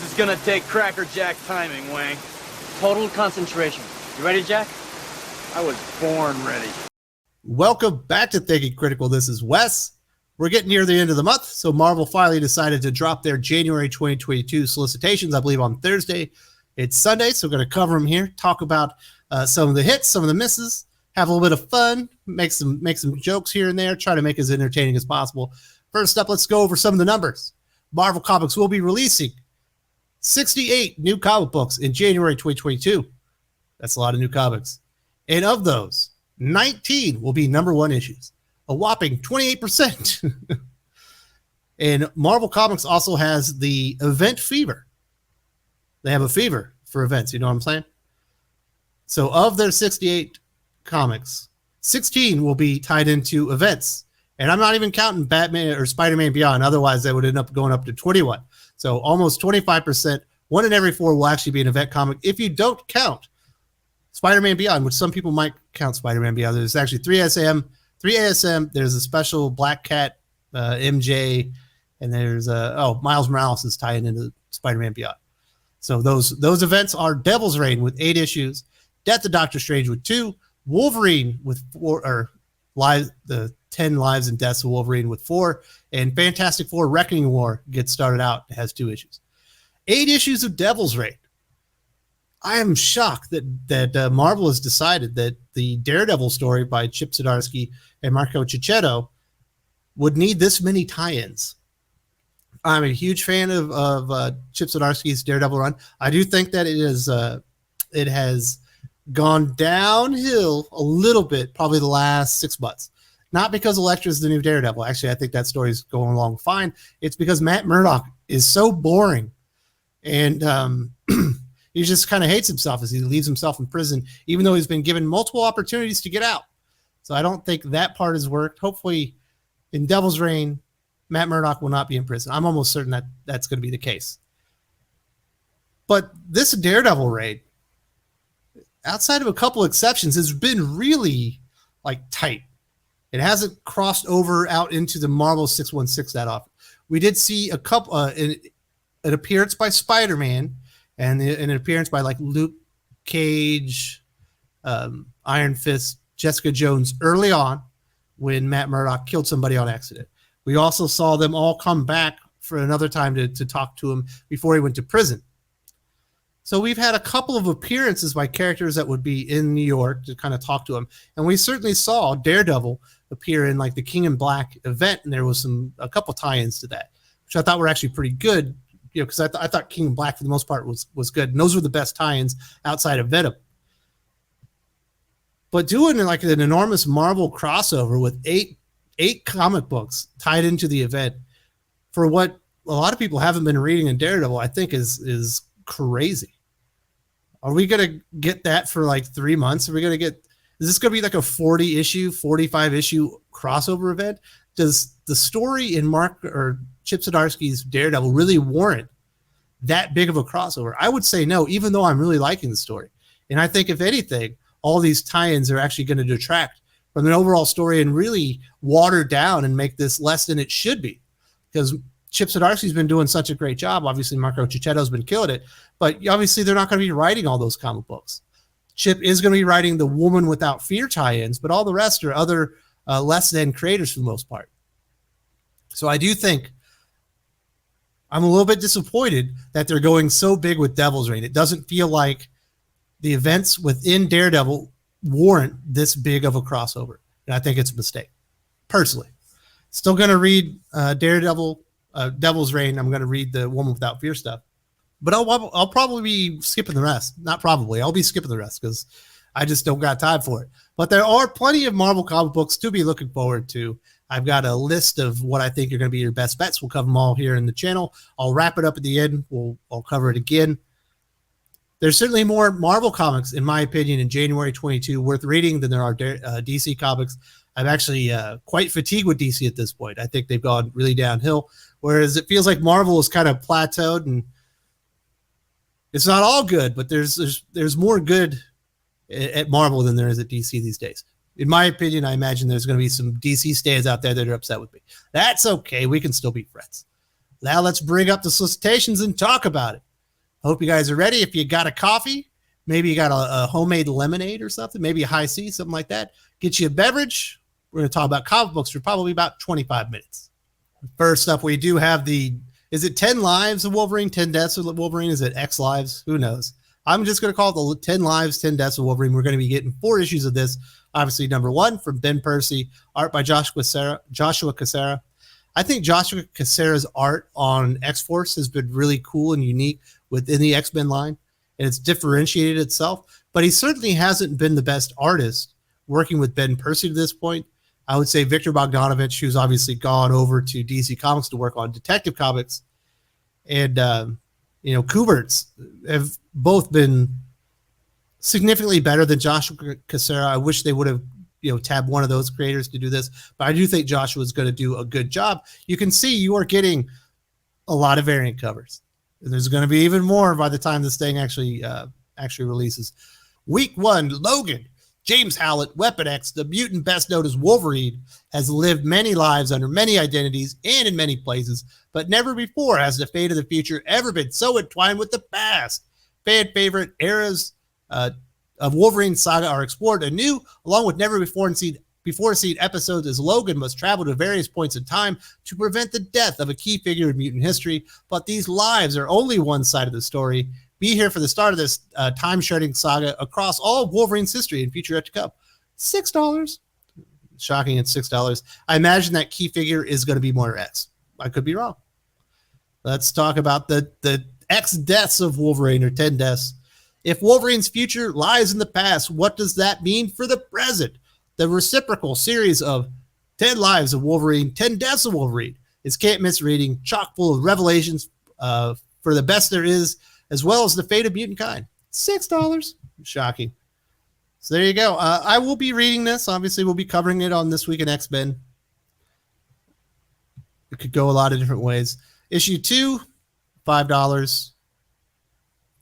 is gonna take crackerjack timing, Wang. Total concentration. You ready, Jack? I was born ready. Welcome back to Thinking Critical. This is Wes. We're getting near the end of the month, so Marvel finally decided to drop their January 2022 solicitations, I believe, on Thursday. It's Sunday, so we're going to cover them here, talk about some of the hits, some of the misses, have a little bit of fun, make some jokes here and there, try to make it as entertaining as possible. First up, let's go over some of the numbers. Marvel Comics will be releasing 68 new comic books in January 2022. That's a lot of new comics. And of those, 19 will be number one issues, a whopping 28%. And Marvel Comics also has the event fever. They have a fever for events, you know what I'm saying? So of their 68 comics, 16 will be tied into events. And I'm not even counting Batman or Spider-Man Beyond. Otherwise, that would end up going up to 21. So almost 25%. One in every four will actually be an event comic. If you don't count Spider-Man Beyond, which some people might count Spider-Man Beyond, there's actually three ASM. There's a special Black Cat, MJ, and there's Miles Morales is tying into Spider-Man Beyond. So those events are Devil's Reign with 8 issues, Death of Doctor Strange with 2, Wolverine with 4, or the 10 Lives and Deaths of Wolverine with 4, and Fantastic Four Reckoning War gets started out. It has 2 issues. 8 issues of Devil's Reign. I am shocked that Marvel has decided that the Daredevil story by Chip Zdarsky and Marco Checchetto would need this many tie-ins. I'm a huge fan of Chip Zdarsky's Daredevil run. I do think that it has gone downhill a little bit, probably the last 6 months. Not because Elektra is the new Daredevil. Actually, I think that story's going along fine. It's because Matt Murdock is so boring, and he just kind of hates himself as he leaves himself in prison, even though he's been given multiple opportunities to get out. So I don't think that part has worked. Hopefully, in Devil's Reign, Matt Murdock will not be in prison. I'm almost certain that that's going to be the case. But this Daredevil raid, outside of a couple exceptions, has been really tight. It hasn't crossed over out into the Marvel 616 that often. We did see a couple an appearance by Spider-Man and an appearance by Luke Cage, Iron Fist, Jessica Jones early on when Matt Murdock killed somebody on accident. We also saw them all come back for another time to talk to him before he went to prison. So we've had a couple of appearances by characters that would be in New York to kind of talk to him. And we certainly saw Daredevil appear in the King in Black event, and there was a couple tie-ins to that, which I thought were actually pretty good, because I thought King in Black for the most part was good. And those were the best tie-ins outside of Venom. But doing an enormous Marvel crossover with eight comic books tied into the event for what a lot of people haven't been reading in Daredevil, I think is crazy. Are we going to get that for 3 months? Is this going to be a 40 issue, 45 issue crossover event? Does the story in Chip Zdarsky's Daredevil really warrant that big of a crossover? I would say no, even though I'm really liking the story. And I think if anything, all these tie-ins are actually going to detract from an overall story and really water down and make this less than it should be. Because Chip Zdarsky's been doing such a great job. Obviously, Marco Checchetto's been killing it, but obviously they're not going to be writing all those comic books. Chip is going to be writing the Woman Without Fear tie-ins, but all the rest are other less than creators for the most part. So I do think I'm a little bit disappointed that they're going so big with Devil's Reign. It doesn't feel like the events within Daredevil warrant this big of a crossover, and I think it's a mistake. Personally, still going to read Devil's Reign. I'm going to read the Woman Without Fear stuff, but I'll probably be skipping the rest. Not probably. I'll be skipping the rest because I just don't got time for it. But there are plenty of Marvel comic books to be looking forward to. I've got a list of what I think are going to be your best bets. We'll cover them all here in the channel. I'll wrap it up at the end. I'll cover it again. There's certainly more Marvel comics, in my opinion, in January 22 worth reading than there are DC comics. I'm actually quite fatigued with DC at this point. I think they've gone really downhill, whereas it feels like Marvel is kind of plateaued, and it's not all good, but there's more good at Marvel than there is at DC these days. In my opinion, I imagine there's going to be some DC stands out there that are upset with me. That's okay. We can still be friends. Now let's bring up the solicitations and talk about it. Hope you guys are ready. If you got a coffee, maybe you got a homemade lemonade or something, maybe a high C, something like that. Get you a beverage. We're going to talk about comic books for probably about 25 minutes. First up, we do have is it 10 lives of Wolverine, 10 deaths of Wolverine? Is it X lives? Who knows? I'm just going to call it the 10 lives, 10 deaths of Wolverine. We're going to be getting 4 issues of this. Obviously, number 1 from Ben Percy, art by Joshua Cassara. I think Joshua Cassara's art on X-Force has been really cool and unique within the X-Men line, and it's differentiated itself. But he certainly hasn't been the best artist working with Ben Percy to this point. I would say Victor Bogdanovich, who's obviously gone over to DC Comics to work on Detective Comics, and Kuberts have both been significantly better than Joshua Cassara. I wish they would have tabbed one of those creators to do this, but I do think Joshua is going to do a good job. You can see you are getting a lot of variant covers. There's going to be even more by the time this thing actually releases. Week 1, Logan. James Howlett, Weapon X, the mutant best known as Wolverine, has lived many lives under many identities and in many places, but never before has the fate of the future ever been so entwined with the past. Fan favorite eras of Wolverine saga are explored anew, along with never before seen episodes as Logan must travel to various points in time to prevent the death of a key figure in mutant history. But these lives are only one side of the story. Be here for the start of this time-shedding saga across all of Wolverine's history and future yet to come. $6. Shocking, it's $6. I imagine that key figure is going to be more X. I could be wrong. Let's talk about the X deaths of Wolverine, or 10 deaths. If Wolverine's future lies in the past, what does that mean for the present? The reciprocal series of 10 lives of Wolverine, 10 deaths of Wolverine is can't-miss reading, chock full of revelations for the best there is, as well as the fate of mutant kind. $6. Shocking. So there you go. I will be reading this. Obviously, we'll be covering it on This Week in X-Men. It could go a lot of different ways. Issue 2, $5.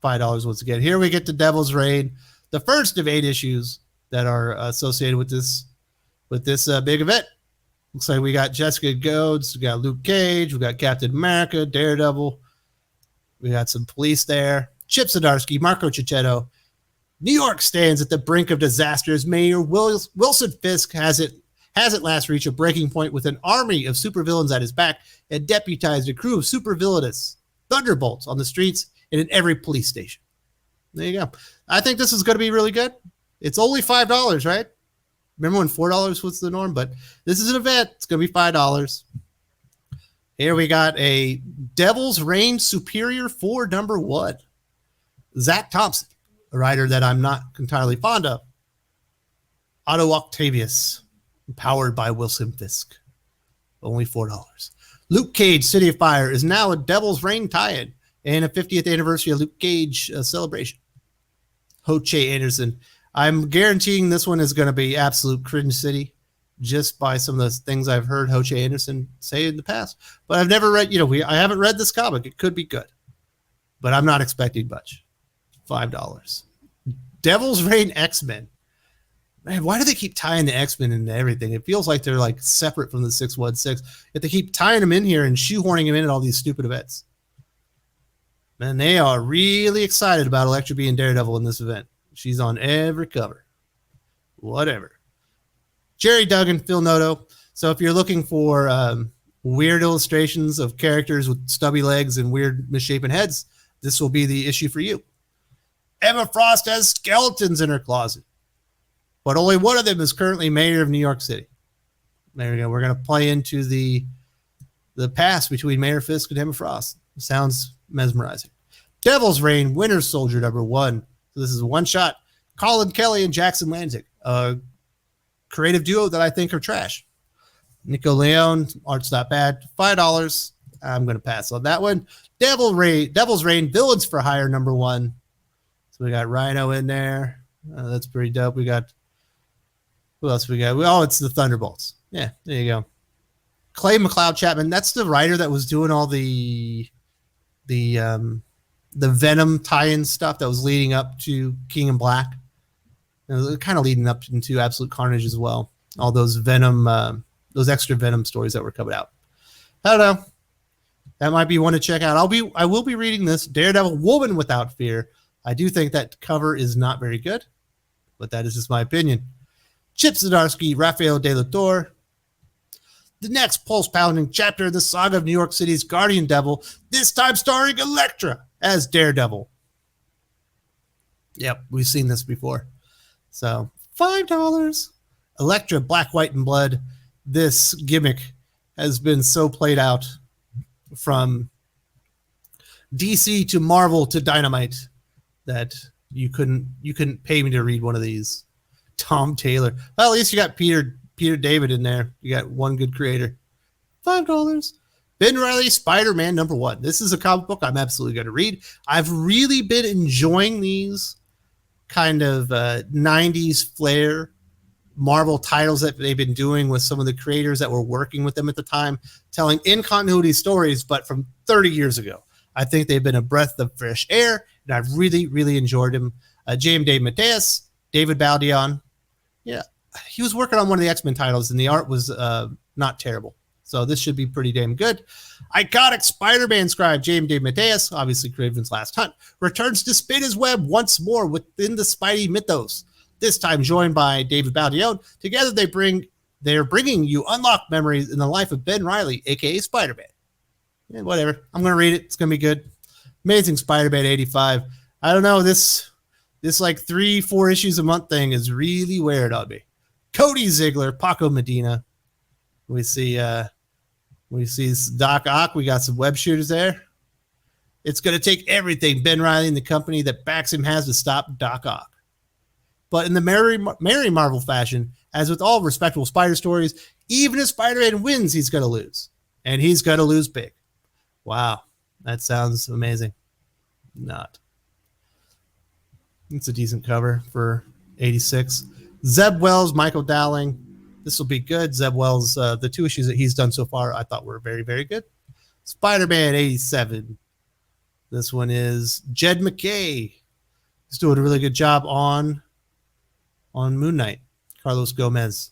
$5 once again. Here we get to Devil's Reign, the first of 8 issues that are associated with this big event. Looks like we got Jessica Jones, we got Luke Cage, we got Captain America, Daredevil. We got some police there. Chip Zdarsky, Marco Cicchetto. New York stands at the brink of disaster as Mayor Wilson Fisk has at last reached a breaking point with an army of supervillains at his back and deputized a crew of supervillainous thunderbolts on the streets and in every police station. There you go. I think this is going to be really good. It's only $5, right? Remember when $4 was the norm? But this is an event. It's going to be $5. Here we got a Devil's Reign Superior 4 number 1. Zach Thompson, a writer that I'm not entirely fond of. Otto Octavius, powered by Wilson Fisk. Only $4. Luke Cage, City of Fire, is now a Devil's Reign tie-in and a 50th anniversary of Luke Cage celebration. Ho-Che Anderson. I'm guaranteeing this one is going to be absolute cringe city, just by some of the things I've heard Ho-Che Anderson say in the past. But I've never read, I haven't read this comic. It could be good, but I'm not expecting much. $5. Devil's Reign X-Men. Man, why do they keep tying the X-Men into everything? It feels like they're like separate from the 616. If they keep tying them in here and shoehorning them in at all these stupid events. Man, they are really excited about Elektra being Daredevil in this event. She's on every cover. Whatever. Jerry Duggan, Phil Noto. So if you're looking for weird illustrations of characters with stubby legs and weird misshapen heads, this will be the issue for you. Emma Frost has skeletons in her closet, but only one of them is currently mayor of New York City. There we go. We're going to play into the past between Mayor Fisk and Emma Frost. Sounds mesmerizing. Devil's Reign, Winter Soldier number 1. So this is a one-shot. Colin Kelly and Jackson Lanzig, a creative duo that I think are trash. Nico Leone, art's not bad. $5. I'm going to pass on that one. Devil's Reign, Villains for Hire number 1. So we got Rhino in there. That's pretty dope. We got, who else we got? Oh, it's the Thunderbolts. Yeah, there you go. Clay McLeod Chapman. That's the writer that was doing all the Venom tie-in stuff that was leading up to King in Black. Kind of leading up into Absolute Carnage as well. All those Venom, those extra Venom stories that were coming out. I don't know. That might be one to check out. I will be reading this Daredevil Woman Without Fear. I do think that cover is not very good, but that is just my opinion. Chip Zdarsky, Rafael De La Torre. The next pulse-pounding chapter of the saga of New York City's Guardian Devil, this time starring Elektra as Daredevil. Yep, we've seen this before. So, $5. Elektra, Black, White, and Blood. This gimmick has been so played out from DC to Marvel to Dynamite that you couldn't pay me to read one of these. Tom Taylor. Well, at least you got Peter David in there. You got one good creator. $5. Ben Reilly, Spider-Man #1. This is a comic book I'm absolutely going to read. I've really been enjoying these kind of 90s flair Marvel titles that they've been doing with some of the creators that were working with them at the time, telling in-continuity stories, but from 30 years ago. I think they've been a breath of fresh air, and I've really, really enjoyed them. J.M. Dave Mateus, David Baldeon. Yeah, he was working on one of the X-Men titles, and the art was not terrible. So this should be pretty damn good. Iconic Spider-Man scribe J.M. Dave Mateus, obviously Craven's Last Hunt, returns to spin his web once more within the Spidey mythos. This time joined by David Baldeon. Together they're bringing you unlocked memories in the life of Ben Reilly, a.k.a. Spider-Man. Yeah, whatever. I'm going to read it. It's going to be good. Amazing Spider-Man 85. I don't know. This like 3-4 issues a month thing is really weird on me. Cody Ziegler, Paco Medina. We see Doc Ock. We got some web shooters there. It's going to take everything Ben Reilly and the company that backs him has to stop Doc Ock. But in the Mary Marvel fashion, as with all respectable Spider stories, even if Spider-Man wins, he's going to lose. And he's going to lose big. Wow. That sounds amazing. Not. It's a decent cover for 86. Zeb Wells, Michael Dowling. This will be good. Zeb Wells, the 2 issues that he's done so far, I thought were very, very good. Spider-Man 87. This one is Jed McKay. He's doing a really good job on Moon Knight. Carlos Gomez.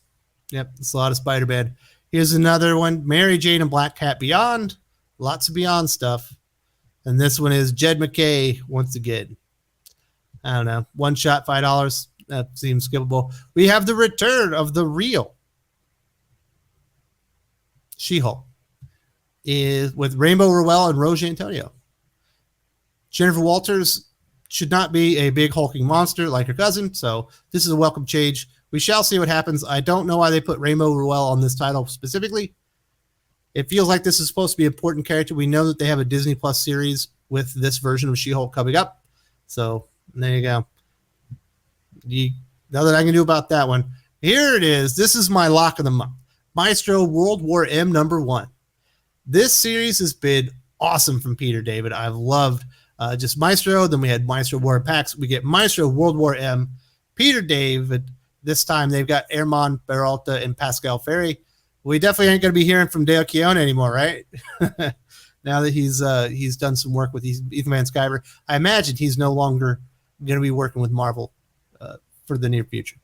Yep, it's a lot of Spider-Man. Here's another one. Mary Jane and Black Cat Beyond. Lots of Beyond stuff. And this one is Jed McKay once again. I don't know. One shot, $5. That seems skippable. We have the return of the real She-Hulk with Rainbow Rowell and Roge Antonio. Jennifer Walters should not be a big hulking monster like her cousin, so this is a welcome change. We shall see what happens. I don't know why they put Rainbow Rowell on this title specifically. It feels like this is supposed to be an important character. We know that they have a Disney Plus series with this version of She-Hulk coming up. So there you go. Nothing I can do about that one. Here it is. This is my lock of the month. Maestro World War M #1. This series has been awesome from Peter David. I've loved just Maestro. Then we had Maestro War and Pax. We get Maestro World War M. Peter David. This time they've got Herman Peralta and Pascal Ferry. We definitely ain't going to be hearing from Dale Keown anymore, right? Now that he's done some work with Ethan Van Sciver, I imagine he's no longer going to be working with Marvel for the near future.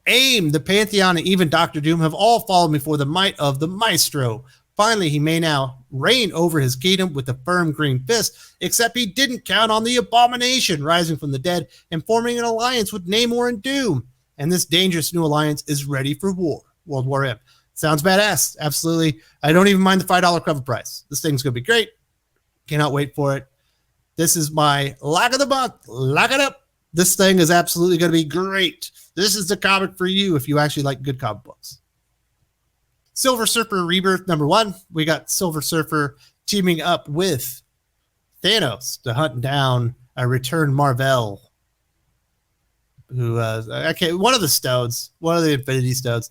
AIM, the Pantheon, and even Doctor Doom have all fallen before the might of the Maestro. Finally, he may now reign over his kingdom with a firm green fist, except he didn't count on the Abomination rising from the dead and forming an alliance with Namor and Doom. And this dangerous new alliance is ready for war. World War M. Sounds badass. Absolutely. I don't even mind the $5 cover price. This thing's going to be great. Cannot wait for it. This is my lock of the month. Lock it up. This thing is absolutely going to be great. This is the comic for you if you actually like good comic books. Silver Surfer Rebirth #1. We got Silver Surfer teaming up with Thanos to hunt down a returned Marvel. Who, one of the Stones, one of the Infinity Stones.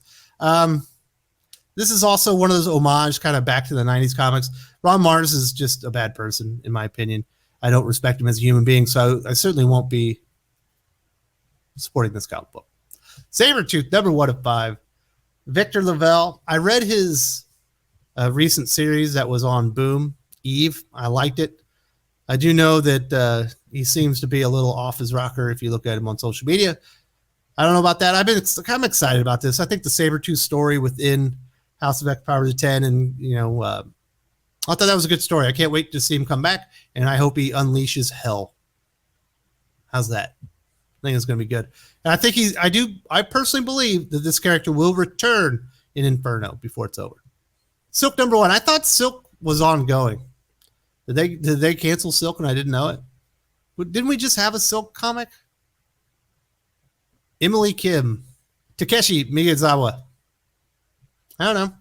This is also one of those homage kind of back to the 90s comics. Ron Mars is just a bad person, in my opinion. I don't respect him as a human being, so I certainly won't be supporting this comic book. Sabretooth, #1 of 5. Victor Lavelle. I read his recent series that was on Boom, Eve. I liked it. I do know that he seems to be a little off his rocker if you look at him on social media. I don't know about that. I'm excited about this. I think the Sabretooth story within House of X Power to 10 and, I thought that was a good story. I can't wait to see him come back, and I hope he unleashes hell. How's that? I think it's going to be good. And I think I personally believe that this character will return in Inferno before it's over. Silk number 1. I thought Silk was ongoing. Did they cancel Silk and I didn't know it? Didn't we just have a Silk comic? Emily Kim. Takeshi Miyazawa. I don't know.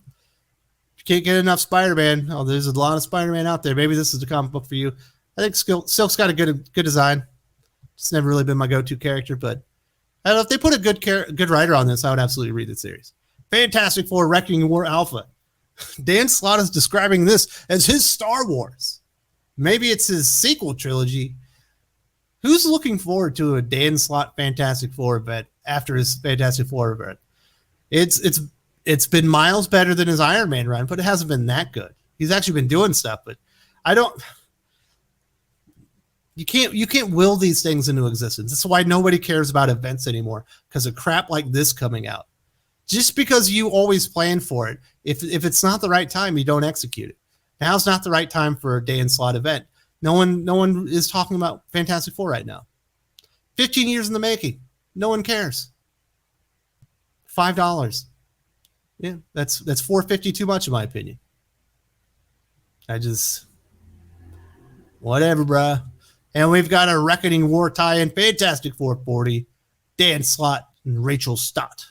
If you can't get enough Spider-Man. Oh, there's a lot of Spider-Man out there. Maybe this is the comic book for you. I think Silk's got a good design. It's never really been my go-to character, but I don't know if they put a good writer on this, I would absolutely read the series. Fantastic Four Reckoning War Alpha. Dan Slott is describing this as his Star Wars. Maybe it's his sequel trilogy. Who's looking forward to a Dan Slott Fantastic Four event after his Fantastic Four event? It's been miles better than his Iron Man run, but it hasn't been that good. He's actually been doing stuff, but you can't will these things into existence. That's why nobody cares about events anymore, because of crap like this coming out. Just because you always plan for it, if it's not the right time, you don't execute it. Now's not the right time for a Dan Slott event. No one is talking about Fantastic Four right now. 15 years in the making. No one cares. $5. Yeah, that's $4.50 too much in my opinion. Whatever, bruh. And we've got a Reckoning War tie-in, Fantastic Four 40, Dan Slott and Rachel Stott.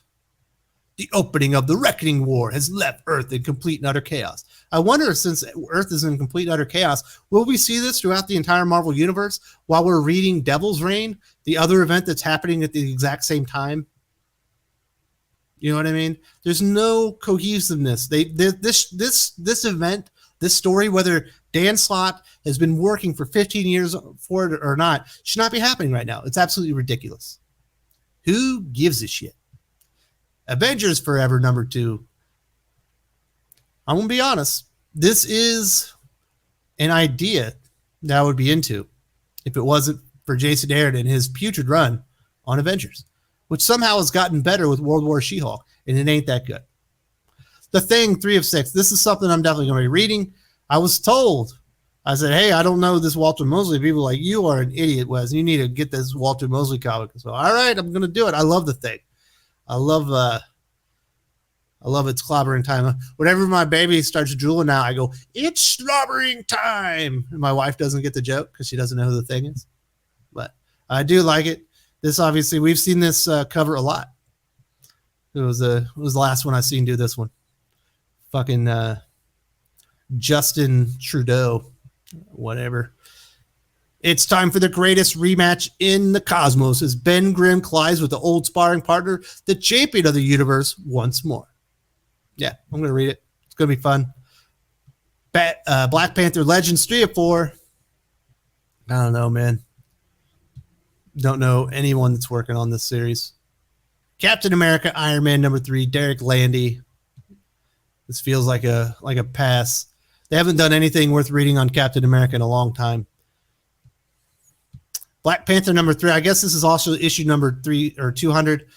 The opening of the Reckoning War has left Earth in complete and utter chaos. I wonder if, since Earth is in complete and utter chaos, will we see this throughout the entire Marvel Universe while we're reading Devil's Reign, the other event that's happening at the exact same time? You know what I mean? There's no cohesiveness. This event, this story, whether Dan Slott has been working for 15 years for it or not, should not be happening right now. It's absolutely ridiculous. Who gives a shit? Avengers Forever number 2. I'm going to be honest. This is an idea that I would be into if it wasn't for Jason Aaron and his putrid run on Avengers, which somehow has gotten better with World War She-Hulk, and it ain't that good. The Thing, 3 of 6. This is something I'm definitely going to be reading. I was told, I said, hey, I don't know this Walter Mosley. People are like, you are an idiot, Wes. You need to get this Walter Mosley comic. So, all right, I'm going to do it. I love The Thing. I love its clobbering time. Whenever my baby starts drooling now, I go, it's slobbering time. And my wife doesn't get the joke because she doesn't know who The Thing is. But I do like it. This, obviously, we've seen this cover a lot. It was the last one I seen do this one. Fucking Justin Trudeau, whatever. It's time for the greatest rematch in the cosmos as Ben Grimm collides with the old sparring partner, the champion of the universe, once more. Yeah, I'm going to read it. It's going to be fun. Black Panther Legends 3 of 4. I don't know, man. Don't know anyone that's working on this series. Captain America Iron Man number 3, Derek Landy. This feels like a pass. They haven't done anything worth reading on Captain America in a long time. Black Panther number 3. I guess this is also issue number 3 or 200.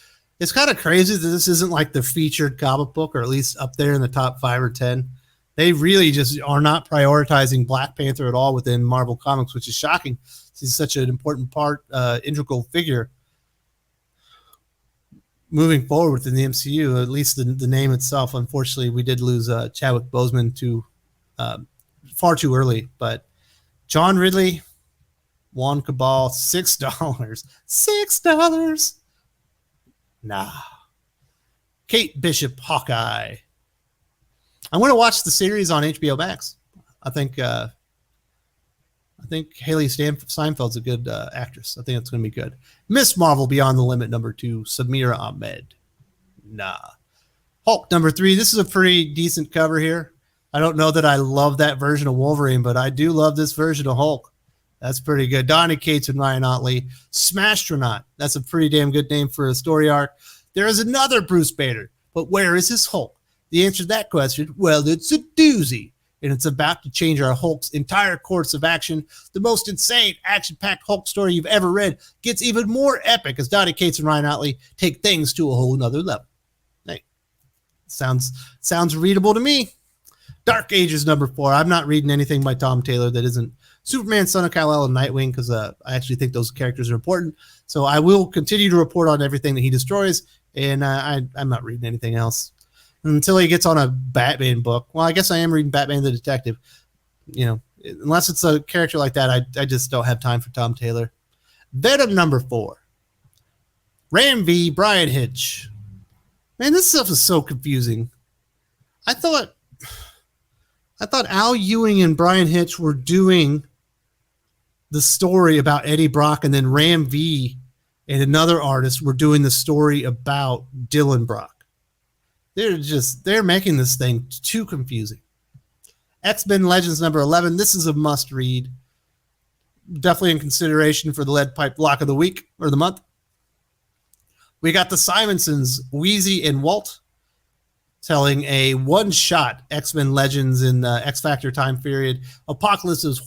It's kind of crazy that this isn't like the featured comic book, or at least up there in the top 5 or 10. They really just are not prioritizing Black Panther at all within Marvel Comics, which is shocking. He's such an important part, integral figure moving forward within the MCU, at least the name itself. Unfortunately, we did lose Chadwick Boseman far too early. But John Ridley, Juan Cabal, $6. $6. Nah. Kate Bishop, Hawkeye. I'm going to watch the series on HBO Max. I think Haley Steinfeld's a good actress. I think it's going to be good. Miss Marvel Beyond the Limit number 2, Samira Ahmed. Nah. Hulk number 3. This is a pretty decent cover here. I don't know that I love that version of Wolverine, but I do love this version of Hulk. That's pretty good. Donny Cates and Ryan Otley. Smashtronaut. That's a pretty damn good name for a story arc. There is another Bruce Banner, but where is his Hulk? The answer to that question, well, it's a doozy, and it's about to change our Hulk's entire course of action. The most insane, action-packed Hulk story you've ever read gets even more epic as Donny Cates and Ryan Otley take things to a whole nother level. Hey, sounds readable to me. Dark Ages #4. I'm not reading anything by Tom Taylor that isn't Superman, Son of Kal-El, and Nightwing, because I actually think those characters are important. So I will continue to report on everything that he destroys, and I'm not reading anything else until he gets on a Batman book. Well, I guess I am reading Batman the Detective. You know, unless it's a character like that, I just don't have time for Tom Taylor. Venom #4. Ram V. Brian Hitch. Man, this stuff is so confusing. I thought Al Ewing and Brian Hitch were doing the story about Eddie Brock, and then Ram V and another artist were doing the story about Dylan Brock. They're making this thing too confusing. X-Men Legends #11. This is a must read. Definitely in consideration for the Lead Pipe Block of the Week or the month. We got the Simonsons, Wheezy and Walt, telling a one-shot X-Men Legends in the X-Factor time period. Apocalypse's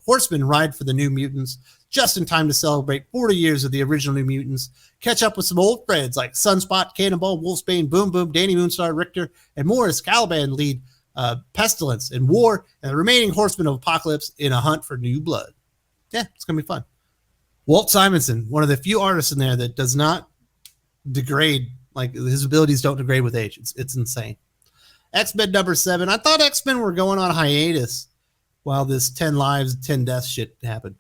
horsemen ride for the New Mutants, just in time to celebrate 40 years of the original New Mutants. Catch up with some old friends like Sunspot, Cannonball, Wolfsbane, Boom Boom, Danny Moonstar, Richter, and more as Caliban lead Pestilence and War and the remaining horsemen of Apocalypse in a hunt for new blood. Yeah, it's going to be fun. Walt Simonson, one of the few artists in there that does not degrade. Like, his abilities don't degrade with age. It's insane. X-Men #7. I thought X-Men were going on hiatus while this 10 lives, 10 deaths shit happened.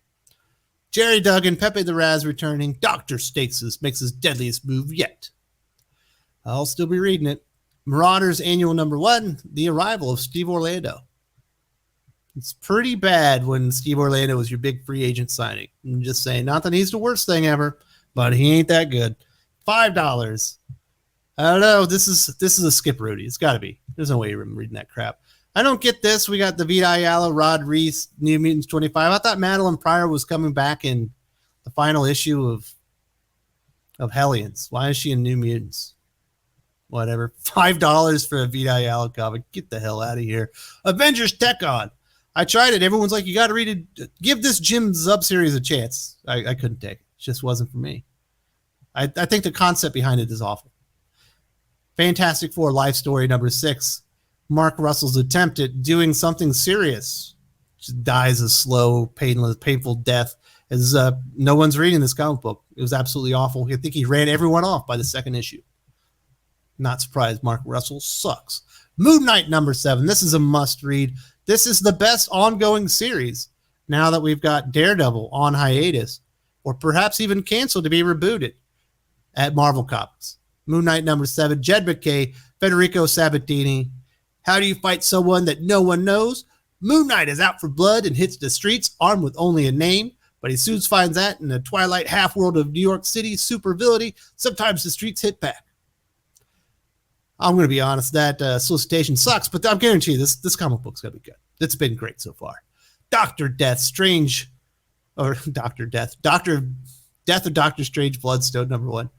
Jerry Duggan, Pepe the Raz returning. Dr. Stasis makes his deadliest move yet. I'll still be reading it. Marauders Annual #1. The arrival of Steve Orlando. It's pretty bad when Steve Orlando was your big free agent signing. I'm just saying, not that he's the worst thing ever, but he ain't that good. $5. I don't know. This is a skip, Rudy. It's got to be. There's no way you're reading that crap. I don't get this. We got the Vita Ayala, Rod Reese, New Mutants 25. I thought Madeline Pryor was coming back in the final issue of Hellions. Why is she in New Mutants? Whatever. $5 for a Vita Ayala comic. Get the hell out of here. Avengers Tech On. I tried it. Everyone's like, you got to read it. Give this Jim Zub series a chance. I couldn't take it. It just wasn't for me. I think the concept behind it is awful. Fantastic Four Life Story #6. Mark Russell's attempt at doing something serious just dies a slow, painful death as no one's reading this comic book. It was absolutely awful. I think he ran everyone off by the second issue. Not surprised. Mark Russell sucks. Moon Knight #7. This is a must read. This is the best ongoing series now that we've got Daredevil on hiatus, or perhaps even canceled to be rebooted at Marvel Comics. Moon Knight #7, Jed McKay, Federico Sabatini. How do you fight someone that no one knows? Moon Knight is out for blood and hits the streets armed with only a name, but he soon finds that in the twilight half-world of New York City supervillainy, sometimes the streets hit back. I'm going to be honest, that solicitation sucks, but I'm guaranteeing you this comic book's going to be good. It's been great so far. Dr. Death, Strange, or Dr. Death, Death of Doctor Strange, Bloodstone #1.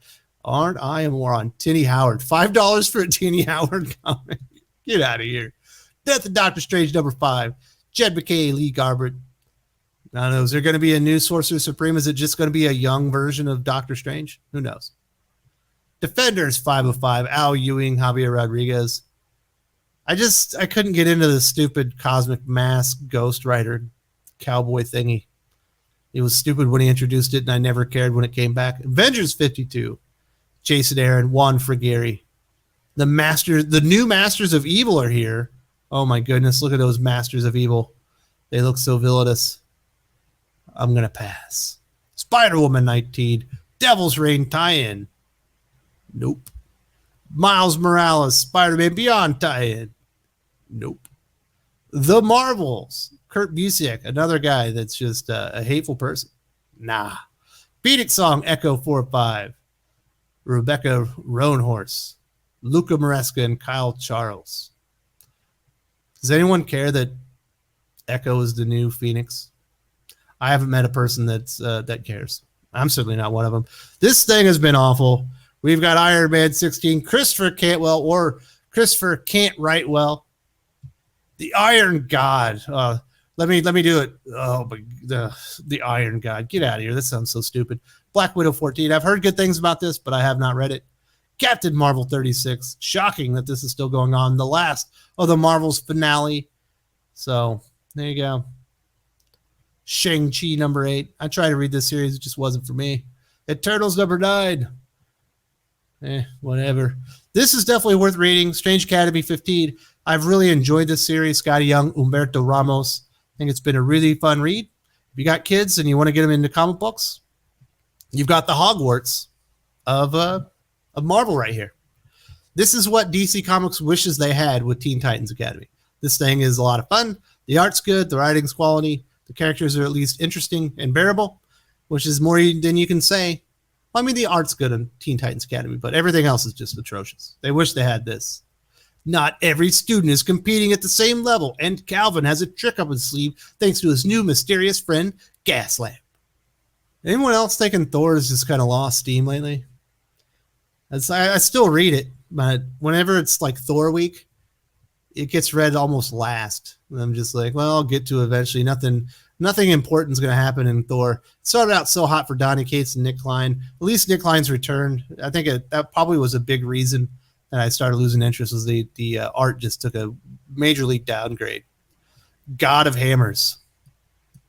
Aren't I a moron? Tinny Howard. $5 for a Tinny Howard comic. Get out of here. Death of Doctor Strange #5. Jed McKay, Lee Garbett. I don't know. Is there going to be a new Sorcerer Supreme? Is it just going to be a young version of Doctor Strange? Who knows? Defenders 505. Al Ewing, Javier Rodriguez. I couldn't get into the stupid Cosmic Mask Ghost Rider cowboy thingy. It was stupid when he introduced it, and I never cared when it came back. Avengers 52. Jason Aaron, Juan Frigeri. The new Masters of Evil are here. Oh my goodness, look at those Masters of Evil. They look so villainous. I'm going to pass. Spider-Woman 19. Devil's Reign tie-in. Nope. Miles Morales, Spider-Man Beyond tie-in. Nope. The Marvels. Kurt Busiek, another guy that's just a hateful person. Nah. Phoenix Song, Echo 4-5. Rebecca Roanhorse. Luca Maresca and Kyle Charles. Does anyone care that Echo is the new Phoenix? I haven't met a person that cares. I'm certainly not one of them. This thing has been awful. We've got Iron Man 16, Christopher Cantwell, or Christopher Can't Write Well. The Iron God. Let me do it. Oh, but the Iron God. Get out of here. This sounds so stupid. Black Widow 14. I've heard good things about this, but I have not read it. Captain Marvel 36. Shocking that this is still going on. The last of the Marvel's finale. So there you go. Shang-Chi number 8. I tried to read this series. It just wasn't for me. Eternals number 9. Whatever. This is definitely worth reading. Strange Academy 15. I've really enjoyed this series. Scotty Young, Humberto Ramos. I think it's been a really fun read. If you got kids and you want to get them into comic books, you've got the Hogwarts of Marvel right here. This is what DC Comics wishes they had with Teen Titans Academy. This thing is a lot of fun. The art's good. The writing's quality. The characters are at least interesting and bearable, which is more than you can say. Well, I mean, the art's good in Teen Titans Academy, but everything else is just atrocious. They wish they had this. Not every student is competing at the same level, and Calvin has a trick up his sleeve thanks to his new mysterious friend, Gaslamp. Anyone else thinking Thor has just kind of lost steam lately? I still read it, but whenever it's like Thor week, it gets read almost last. And I'm just like, well, I'll get to it eventually. Nothing important is going to happen in Thor. It started out so hot for Donny Cates and Nick Klein. At least Nick Klein's returned. I think that probably was a big reason that I started losing interest, was the art just took a major league downgrade. God of Hammers.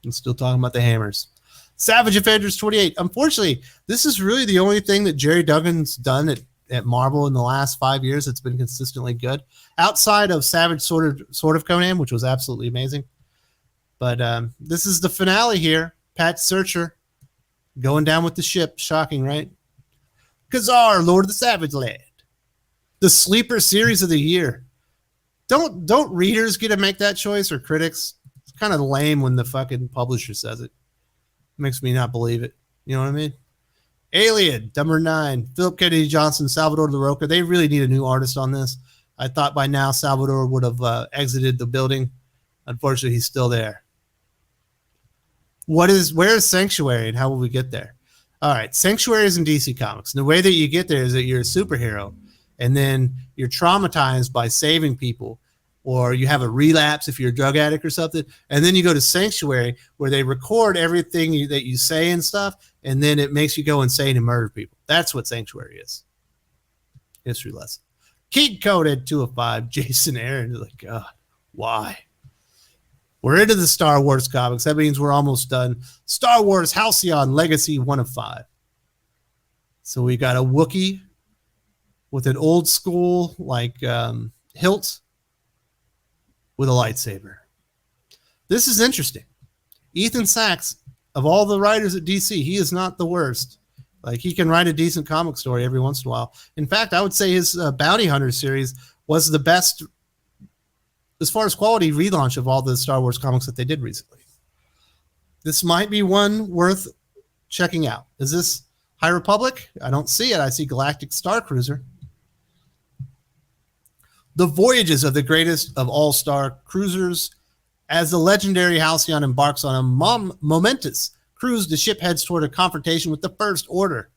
I'm still talking about the Hammers. Savage Avengers 28. Unfortunately, this is really the only thing that Jerry Duggan's done at Marvel in the last 5 years that's been consistently good, outside of Savage Sword of Conan, which was absolutely amazing. But this is the finale here. Pat Searcher going down with the ship. Shocking, right? Khazar, Lord of the Savage Land. The sleeper series of the year. Don't readers get to make that choice, or critics? It's kind of lame when the fucking publisher says it. Makes me not believe it. You know what I mean? Alien, number 9. Philip Kennedy Johnson, Salvador LaRocca. They really need a new artist on this. I thought by now Salvador would have exited the building. Unfortunately, he's still there. Where is Sanctuary, and how will we get there? All right, Sanctuary is in DC Comics. And the way that you get there is that you're a superhero, and then you're traumatized by saving people, or you have a relapse if you're a drug addict or something, and then you go to Sanctuary, where they record everything that you say and stuff, and then it makes you go insane and murder people. That's what Sanctuary is. History lesson. King Code at 205. Jason Aaron is like, God, why? We're into the Star Wars comics. That means we're almost done. Star Wars Halcyon Legacy 1 of 5. So we got a Wookiee with an old school hilt with a lightsaber. This is interesting. Ethan Sachs, of all the writers at DC, he is not the worst. Like, he can write a decent comic story every once in a while. In fact, I would say his Bounty Hunter series was the best, as far as quality, relaunch of all the Star Wars comics that they did recently. This might be one worth checking out. Is this High Republic? I don't see it. I see Galactic Star Cruiser. The voyages of the greatest of all star cruisers, as the legendary Halcyon embarks on a momentous cruise, the ship heads toward a confrontation with the First Order.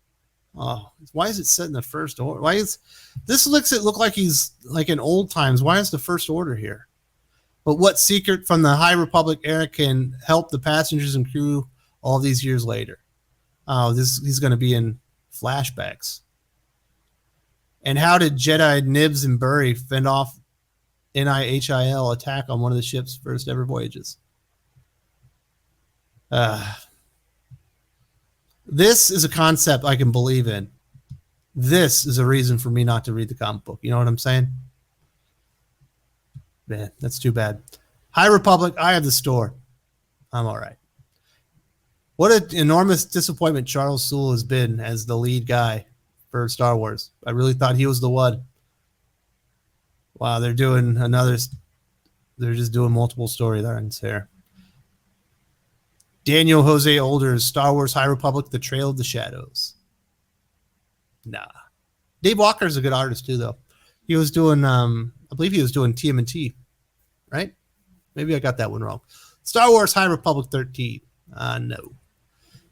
Oh, why is it set in the First Order? Why is this look like he's like in old times? Why is the First Order here? But what secret from the High Republic era can help the passengers and crew all these years later? Oh, he's going to be in flashbacks. And how did Jedi Nibs and Burry fend off NIHIL attack on one of the ship's first ever voyages? This is a concept I can believe in. This is a reason for me not to read the comic book. You know what I'm saying? Man, that's too bad. High Republic, I have the store. I'm all right. What an enormous disappointment Charles Soule has been as the lead guy for Star Wars. I really thought he was the one. Wow, they're just doing multiple storylines here. Daniel Jose Older's Star Wars High Republic, The Trail of the Shadows. Nah. Dave Walker's a good artist too, though. He was doing, I believe he was doing TMNT, right? Maybe I got that one wrong. Star Wars High Republic 13. No.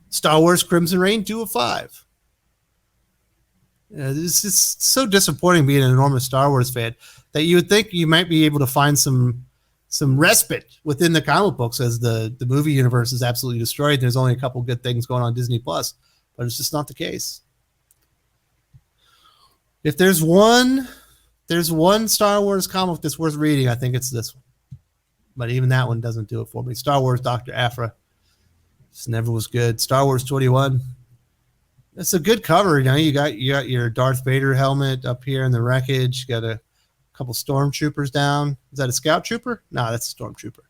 Star Wars Crimson Reign 2 of 5. This is so disappointing being an enormous Star Wars fan that you would think you might be able to find some respite within the comic books as the movie universe is absolutely destroyed. There's only a couple good things going on Disney Plus, but it's just not the case. If there's one Star Wars comic that's worth reading, I think it's this one. but even that one doesn't do it for me. Star Wars Dr. Aphra just never was good. Star Wars 21. It's a good cover. You got your Darth Vader helmet up here in the wreckage. You got a couple stormtroopers down. Is that a scout trooper? No, that's a stormtrooper.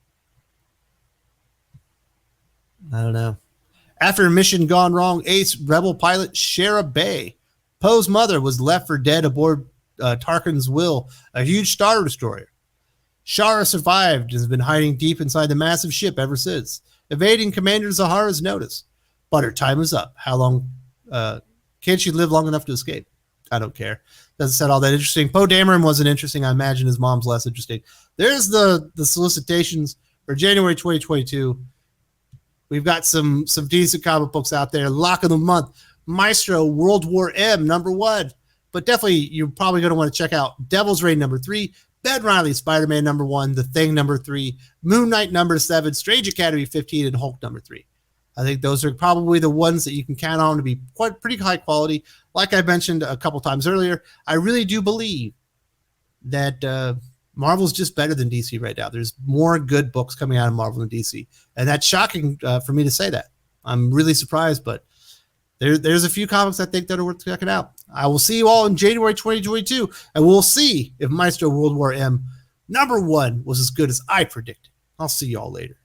I don't know. After a mission gone wrong, ace rebel pilot Shara Bay. Poe's mother was left for dead aboard Tarkin's Will, a huge Star Destroyer. Shara survived and has been hiding deep inside the massive ship ever since, evading Commander Zahara's notice. But her time is up. How long can she live long enough to escape? I don't care. Doesn't sound all that interesting. Poe Dameron wasn't interesting. I imagine his mom's less interesting. There's the solicitations for January 2022. We've got some decent comic books out there. Lock of the month, Maestro World War M #1. But definitely, you're probably going to want to check out Devil's Reign #3, Ben Reilly Spider-Man #1, The Thing #3, Moon Knight #7, Strange Academy 15, and Hulk #3. I think those are probably the ones that you can count on to be pretty high quality. Like I mentioned a couple times earlier, I really do believe that Marvel's just better than DC right now. There's more good books coming out of Marvel than DC. And that's shocking for me to say that. I'm really surprised, but there's a few comics I think that are worth checking out. I will see you all in January 2022, and we'll see if Maestro World War M #1 was as good as I predicted. I'll see you all later.